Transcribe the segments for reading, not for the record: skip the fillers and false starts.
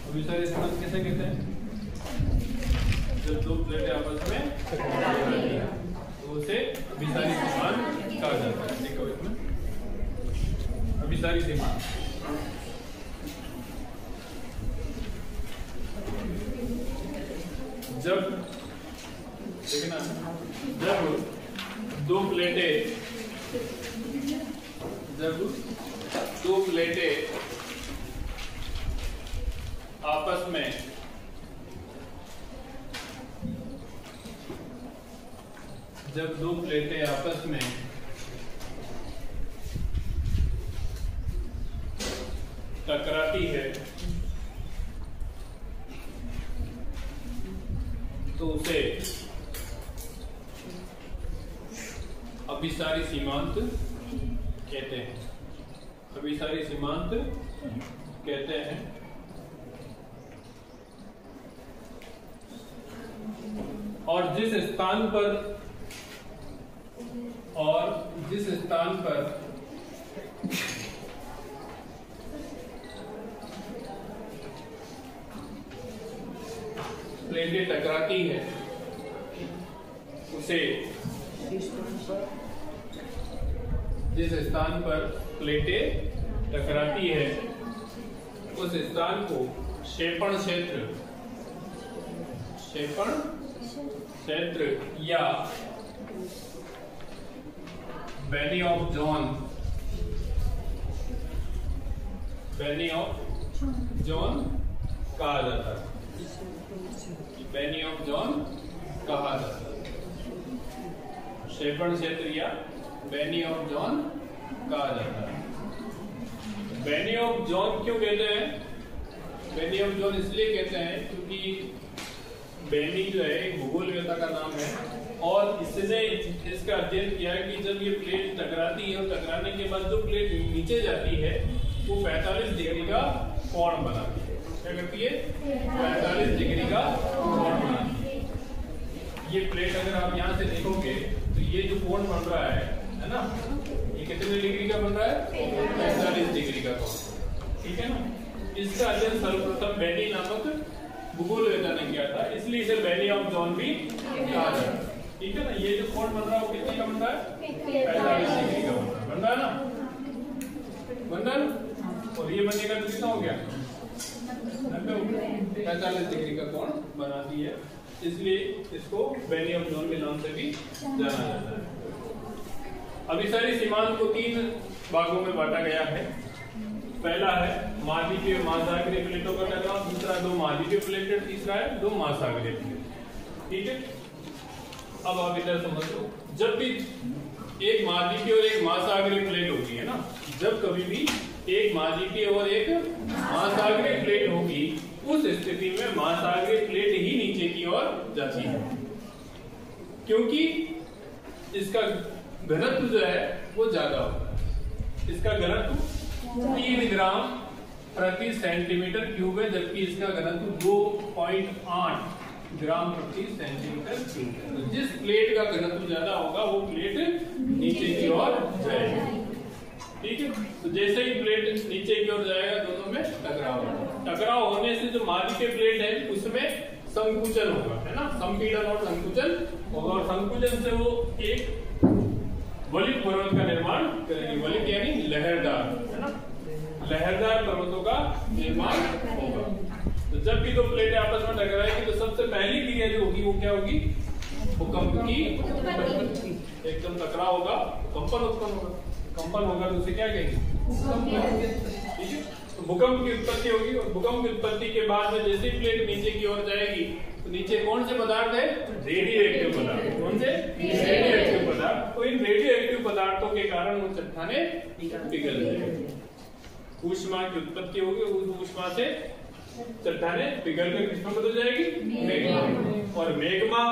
अभिसारी सीमांत कैसे कहते हैं? जब दो प्लेटें आपस में टकराती हैं तो उसे अभिसारी सीमांत कहा जाता है। देखो इसमें अभिसारी सीमांत जब देखना जब दो प्लेटें आपस में टकराती है तो उसे अभिसारी सीमांत कहते हैं। अभिसारी सीमांत कहते हैं। और जिस स्थान पर प्लेटें टकराती है उसे जिस स्थान पर प्लेटें टकराती है उस स्थान को क्षेपण क्षेत्र या वैली ऑफ जॉन कहा जाता है। वैली ऑफ जॉन कहा जाता है। क्षेपण क्षेत्र या वैली ऑफ जॉन कहा जाता है। वैली ऑफ जॉन क्यों कहते हैं? वैली ऑफ जॉन इसलिए कहते हैं क्योंकि वैली जो है भूगोलवेत्ता का नाम है और इसने इसका अध्ययन किया है कि जब ये प्लेट टकराती है और टकराने के बाद जो प्लेट नीचे जाती है वो 45 डिग्री का कोण बनाती है। क्या करती है? 45 डिग्री का कोण बनाती है। ये प्लेट अगर आप यहाँ से देखोगे तो ये जो कोण बन रहा है ना, ये कितने डिग्री का बन रहा है? 45 डिग्री का कोण। ठीक है ना? इसका अध्ययन सर्वप्रथम बेनी नामक भूगोलवेत्ता ने किया था, इसलिए इसे वैली ऑफ जॉन भी कहा जाता है। ठीक है ना? ये जो कोण बन रहा है वो कितने का बन रहा है? 45 डिग्री का बन रहा है ना? बन रहा है। और ये बनेगा तो कितना हो गया? 45 डिग्री का कोण बनाती है, इसलिए इसको वैली ऑफ जॉन के नाम से भी जाना जाता है। अभिसारी सीमांत को 3 भागों में बांटा गया है। पहला है महाद्वीपीय महासागरीय प्लेटों का टकराव, दूसरा 2 महाद्वीपीय प्लेटें, तीसरा है 2 महासागरीय प्लेट। ठीक है? अब आप इधर समझो, जब भी एक महाद्वीपीय और एक महासागरीय प्लेट होती है ना, जब कभी भी एक महाद्वीपीय और एक महासागरीय प्लेट होगी उस स्थिति में महासागरीय प्लेट ही नीचे की ओर जाती है, क्योंकि इसका घनत्व जो है वो ज्यादा होता है। इसका घनत्व 3 ग्राम प्रति सेंटीमीटर क्यूब है, जबकि इसका घनत्व 2.8 ग्राम प्रति सेंटीमीटर क्यूब है। तो जिस प्लेट का घनत्व ज्यादा होगा वो प्लेट नीचे की ओर जाएगी। ठीक है? तो जैसे ही प्लेट नीचे की ओर जाएगा दोनों में टकराव होने से जो महाद्वीपीय प्लेट है उसमें संकुचन होगा, है ना? संपीड़न और संकुचन होगा और संकुचन से वो एक वलित पर्वत का निर्माण करेगी। वलित यानी लहरदार, है ना? लहरदार पर्वतों का निर्माण होगा। तो जब भी 2 प्लेटें आपस में टकराएंगी तो सबसे पहली क्रिया जो होगी वो क्या होगी? भूकंप की एकदम टकराव होगा, कंपन उत्पन्न होगा। कंपन होगा तो उसे क्या कहेंगे? ठीक है? तो भूकंप की उत्पत्ति होगी और भूकंप की उत्पत्ति के बाद में जैसे ही प्लेट नीचे की ओर जाएगी तो नीचे कौन से पदार्थ है? रेडियो एक्टिव पदार्थ। कौन से? रेडियो एक्टिव पदार्थ। तो इन रेडियो एक्टिव पदार्थों के कारण वो चट्टानें पिघल जाएंगी। ऊष्मा की उत्पत्ति होगी, उस ऊष्मा से चट्टानें पिघल कर किसमें बदल जाएगी? मैग्मा। और मैग्मा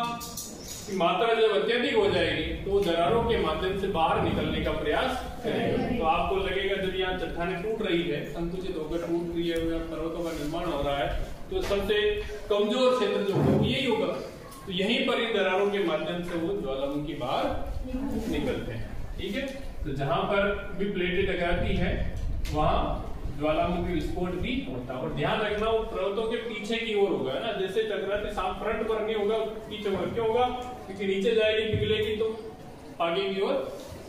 की मात्रा जब अत्यधिक हो जाएगी तो दरारों के माध्यम से बाहर निकलने का प्रयास करेगा। तो आपको लगेगा जब यहाँ चट्टानें टूट रही है, संकुचित होकर टूट रही है, पर्वतों का निर्माण हो रहा है, तो सबसे कमजोर क्षेत्र जो होगा यही होगा। तो यहीं पर इन दरारों के माध्यम से वो ज्वालामुखी बाहर निकलते हैं। ठीक है? तो जहां पर भी प्लेटें टकराती है वहां ज्वालामुखी विस्फोट भी होता है। और ध्यान रखना वो पर्वतों के पीछे की ओर होगा, है ना, जैसे टकराते साफ फ्रंट पर नहीं होगा, पीछे पर क्यों होगा, क्योंकि नीचे जाएगी पिघलेगी तो आगे की ओर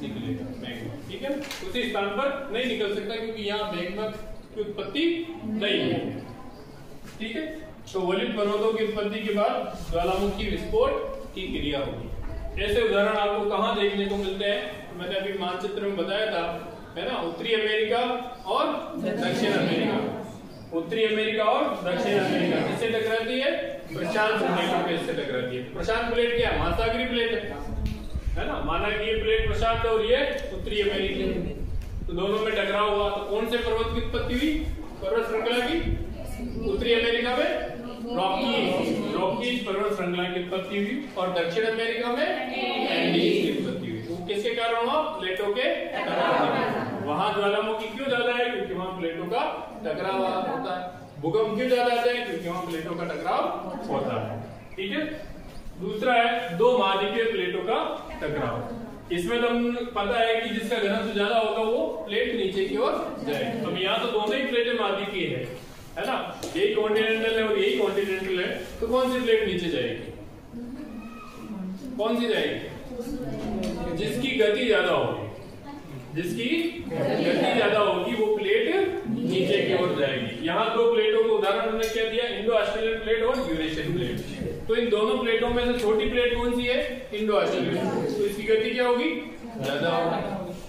निकलेगा मैग्मा, ठीक है। उसी स्थान पर नहीं निकल सकता क्योंकि यहाँ मैग्मा की उत्पत्ति नहीं है, ठीक है। तो वलित पर्वतों की उत्पत्ति के बाद ज्वालामुखी विस्फोट की क्रिया होगी। ऐसे उदाहरण आपको कहाँ देखने को मिलते हैं, मैंने अभी मानचित्र में बताया था, है ना, उत्तरी अमेरिका और दक्षिण अमेरिका, उत्तरी अमेरिका और दक्षिण अमेरिका किससे टकराती है, प्रशांत प्लेट से टकराती है। प्रशांत प्लेट क्या है, महासागरीय प्लेट है ना, माना कि ये प्लेट प्रशांत है और ये उत्तरी अमेरिकी, तो दोनों में टकराव हुआ तो कौन से पर्वत की उत्पत्ति हुई, पर्वत श्रृंखला की, उत्तरी अमेरिका में रॉकीज पर्वत श्रृंखला की उत्पत्ति हुई और दक्षिण अमेरिका में एंडीज की उत्पत्ति हुई। तो किसके कारण हुआ, प्लेटों के टकराव। वहां ज्वालामुखी क्यों ज्यादा है, क्योंकि वहां प्लेटों का टकराव होता है। भूकंप क्यों ज्यादा आता है, क्योंकि वहां प्लेटों का टकराव होता है, ठीक है। दूसरा है दो महाद्वीपीय प्लेटों का टकराव। इसमें तो पता है कि जिसका घनत्व ज्यादा होगा वो प्लेट नीचे की ओर जाएगी। तो यहाँ तो दोनों ही प्लेटें महाद्वीपीय है ना, यही कॉन्टिनेंटल है और यही कॉन्टिनेंटल है, तो कौन सी प्लेट नीचे जाएगी, कौन सी जाएगी, जिसकी गति ज्यादा होगी, जिसकी गति ज्यादा होगी वो प्लेट नीचे की ओर जाएगी। यहाँ दो प्लेटों को उदाहरण हमने क्या दिया, इंडो ऑस्ट्रेलियन प्लेट और यूरेशियन प्लेट। तो इन दोनों प्लेटों में से छोटी प्लेट कौन सी है, इंडो ऑस्ट्रेलियन, तो इसकी गति क्या होगी, ज्यादा होगी,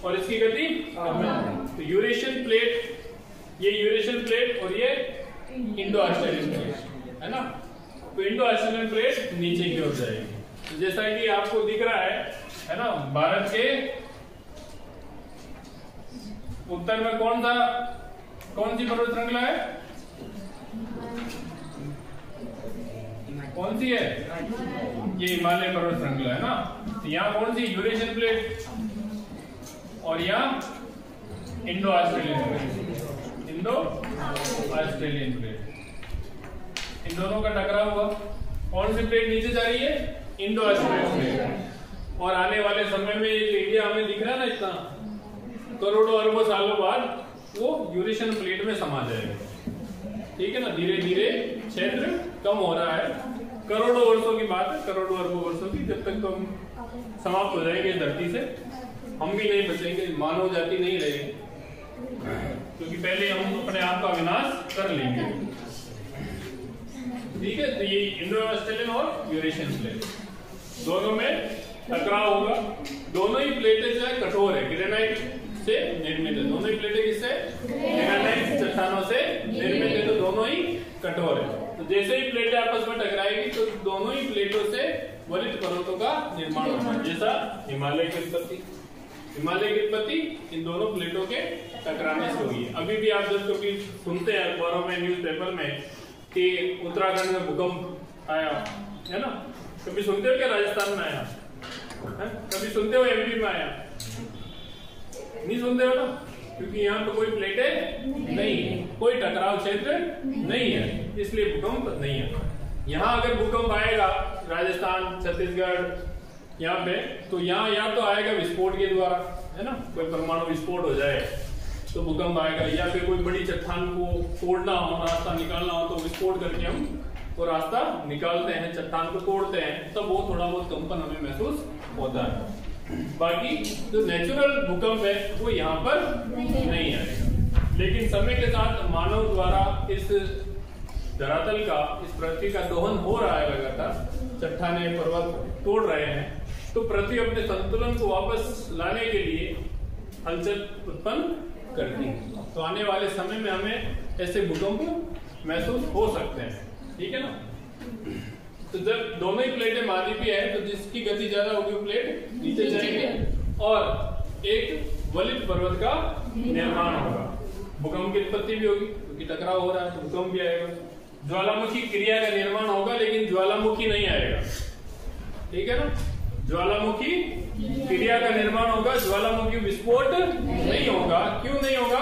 और इसकी गति तो यूरेशियन प्लेट, ये यूरेशियन प्लेट और ये इंडो ऑस्ट्रेलियन प्लेट, है ना, तो इंडो ऑस्ट्रेलियन प्लेट नीचे की ओर जाएगी। तो जैसा कि आपको दिख रहा है ना, भारत के उत्तर में कौन सी पर्वत श्रृंखला है, कौन सी है, ये हिमालय पर्वत श्रृंखला है ना। तो यहाँ कौन सी, यूरेशियन प्लेट और यहाँ Indo Australian plate, Indo Australian plate, इन दोनों का टकराव हुआ। कौन सी प्लेट नीचे जा रही है, इंडो ऑस्ट्रेलियन प्लेट। और आने वाले समय में ये इंडिया हमें दिख रहा है ना, इतना करोड़ों अरबों सालों बाद वो यूरेशियन प्लेट में समा जाएगा, ठीक है ना। धीरे धीरे क्षेत्र कम हो रहा है, करोड़ों वर्षों की बात है, करोड़ों अरबों वर्षों की, जब तक तो हम समाप्त हो जाएंगे धरती से, हम भी नहीं बचेंगे, मानव जाति नहीं रहेगी, क्योंकि पहले हम अपने आप का विनाश कर लेंगे, ठीक है। तो ये इंडो ऑस्ट्रेलियन और यूरेशियन प्लेट दोनों में टकराव होगा। दोनों ही प्लेटें जो है कठोर है, ग्रेनाइट से निर्मित है, दोनों ही प्लेटें किससे, ग्रेनाइट चट्टानों से निर्मित है, तो दोनों ही कठोर है। तो जैसे ही प्लेटें आपस में टकराएगी तो दोनों ही प्लेटों से वलित पर्वतों का निर्माण होगा, जैसा हिमालय की उत्पत्ति, हिमालय की उत्पत्ति इन दोनों प्लेटों के टकराने से हुई है। अभी भी आप जब कभी सुनते हैं अखबारों में, न्यूज़पेपर में कि उत्तराखंड में भूकंप आया, है ना, कभी सुनते हो क्या राजस्थान में आया, कभी सुनते हो एमपी में आया, नहीं सुनते हो ना, क्योंकि यहाँ तो कोई प्लेटें नहीं है, कोई टकराव क्षेत्र नहीं है, इसलिए भूकंप नहीं है। यहाँ अगर भूकंप आएगा राजस्थान, छत्तीसगढ़ यहाँ पे, तो यहाँ या तो आएगा विस्फोट के द्वारा, है ना, कोई परमाणु विस्फोट हो जाए तो भूकंप आएगा, या फिर कोई बड़ी चट्टान को तोड़ना हो, रास्ता निकालना हो, तो विस्फोट करके हम वो रास्ता निकालते हैं, चट्टान को तोड़ते हैं, तब वो थोड़ा बहुत कंपन हमें महसूस होता है। बाकी जो नेचुरल भूकंप है वो यहाँ पर नहीं आएगा। लेकिन समय के साथ मानव द्वारा इस धरातल का, इस पृथ्वी का दोहन हो रहा है लगातार, चट्टाने पर्वत तोड़ रहे हैं, तो पृथ्वी अपने संतुलन को वापस लाने के लिए हलचल उत्पन्न करती है। तो आने वाले समय में हमें ऐसे भूकंप महसूस हो सकते हैं, ठीक है ना। तो जब दोनों ही प्लेटें महाद्वीपीय है, तो जिसकी गति ज्यादा होगी वो प्लेट नीचे जाएंगे और एक वलित पर्वत का निर्माण होगा, भूकंप की उत्पत्ति भी होगी, क्योंकि टकराव हो रहा है तो भूकंप भी आएगा। ज्वालामुखी क्रिया का निर्माण होगा, लेकिन ज्वालामुखी नहीं आएगा, ठीक है ना। ज्वालामुखी क्रिया का निर्माण होगा, ज्वालामुखी विस्फोट नहीं होगा। क्यों नहीं होगा?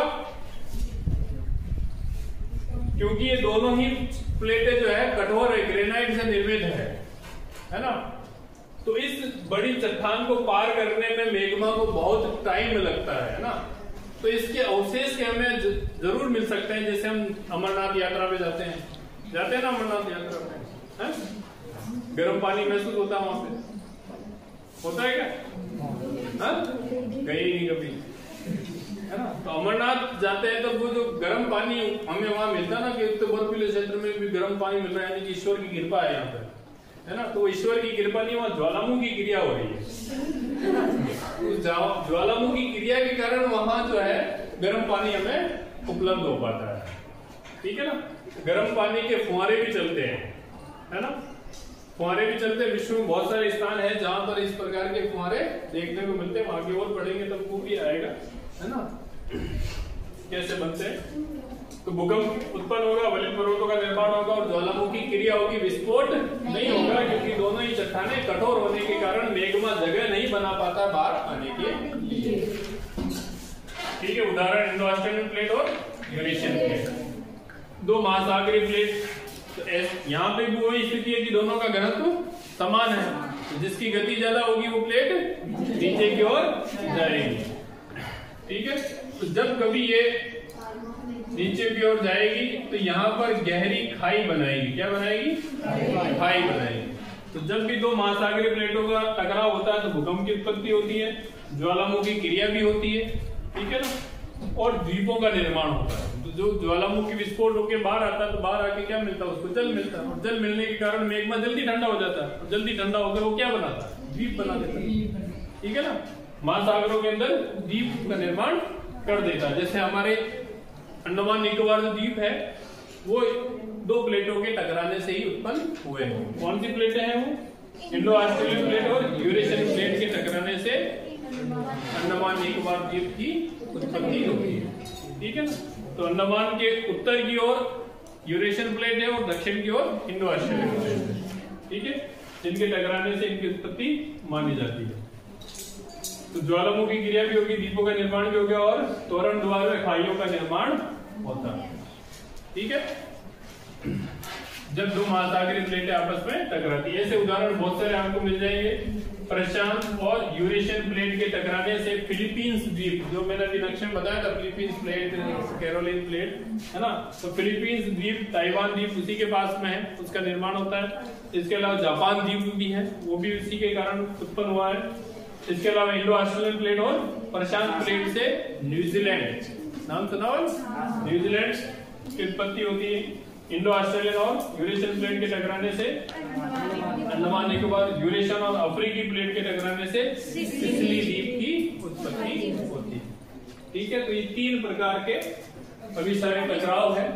क्योंकि ये दोनों ही प्लेटें जो है कठोर है, ग्रेनाइट से निर्मित है ना। तो इस बड़ी चट्टान को पार करने में मैग्मा को बहुत टाइम लगता है ना। तो इसके अवशेष के हमें जरूर मिल सकते हैं। जैसे हम अमरनाथ यात्रा पे जाते हैं ना, अमरनाथ यात्रा पे गर्म पानी महसूस होता है वहां पे, होता है क्या? गए नहीं कभी, है ना? तो अमरनाथ जाते हैं तो वो जो गर्म पानी हमें वहां मिलता है ना, कि तो बर्फीले क्षेत्र में भी गर्म पानी मिल रहा है, यानी कि ईश्वर की कृपा है यहाँ पे, है ना? तो ईश्वर की कृपा नहीं, वहां ज्वालामुखी की क्रिया हो रही है। ज्वालामुखी क्रिया के कारण वहां जो है गर्म पानी हमें उपलब्ध हो पाता है, ठीक है ना? गर्म पानी के फुहारे भी चलते हैं, है ना? फुहारे भी चलते हैं। विश्व में बहुत सारे स्थान है जहां पर इस प्रकार के फुहारे देखने को मिलते हैं। आगे और पढ़ेंगे तब वो भी आएगा, है ना, कैसे बनते हैं। तो भूकंप उत्पन्न होगा, वलित पर्वतों का निर्माण होगा और ज्वालामुखी क्रिया होगी, विस्फोट नहीं होगा, क्योंकि दोनों ही चट्टानें कठोर होने के कारण मेग्मा जगह नहीं बना पाता बाहर आने के लिए। ठीक है, उदाहरण इंडो ऑस्ट्रेलियन प्लेट और यूरेशियन प्लेट, दो महासागरीय प्लेट। तो यहाँ पे भी वही स्थिति है कि दोनों का घनत्व समान है, तो जिसकी गति ज्यादा होगी वो प्लेट नीचे की ओर जाएगी, ठीक है। तो जब कभी ये नीचे की ओर जाएगी तो यहाँ पर गहरी खाई बनाएगी, क्या बनाएगी? खाई बनाएगी। तो जब भी दो महासागरीय प्लेटों का टकराव होता है तो भूकंप की उत्पत्ति होती है, ज्वालामुखी क्रिया भी होती है, ठीक है ना, और द्वीपों का निर्माण होता है। तो जो ज्वालामुखी विस्फोट होकर बाहर आता है तो बाहर आके क्या मिलता है? उसको जल मिलता है, और जल मिलने के कारण मेग्मा जल्दी ठंडा हो जाता है, और जल्दी ठंडा होकर वो क्या बनाता है? द्वीप बना देता है, ठीक है ना। महासागरों के अंदर द्वीप का निर्माण कर देता है। जैसे हमारे अंडमान निकोबार जो द्वीप है वो दो प्लेटों के टकराने से ही उत्पन्न हुए हैं। कौन सी प्लेटें हैं वो? इंडो ऑस्ट्रेलियन प्लेट और यूरेशियन प्लेट के टकराने से अंडमान निकोबार द्वीप की उत्पत्ति होती है, ठीक है ना। तो अंडमान के उत्तर की ओर यूरेशियन प्लेट है और दक्षिण की ओर इंडो ऑस्ट्रेलियन प्लेट है, ठीक है, जिनके टकराने से इनकी उत्पत्ति मानी जाती है। तो ज्वालामुखी क्रिया भी होगी, द्वीपों का निर्माण भी हो गया, और तोरण द्वार में खाइयों का निर्माण होता है, ठीक है, जब दो महासागरीय प्लेटें आपस में टकराती है। ऐसे उदाहरण बहुत सारे आपको मिल जाएंगे। प्रशांत और यूरेशियन प्लेट के टकराने से फिलीपींस द्वीप, जो मैंने अभी नक्शे में बताया था, फिलीपींस प्लेट, कैरोलिन प्लेट, है ना, तो फिलीपींस द्वीप, ताइवान द्वीप उसी के पास में है, उसका निर्माण होता है। इसके अलावा जापान द्वीप भी है, वो भी उसी के कारण उत्पन्न हुआ है। इसके अलावा इंडो ऑस्ट्रेलियन प्लेट और प्रशांत प्लेट से न्यूजीलैंड, नाम सुना हो, न्यूजीलैंड की उत्पत्ति होती है। इंडो ऑस्ट्रेलियन और यूरेशियन प्लेट के टकराने से अंडमान निकोबार, यूरेशियन और अफ्रीकी प्लेट के टकराने से सिसिली द्वीप की उत्पत्ति होती है, ठीक है। तो ये तीन प्रकार के अभी सारे टकराव है।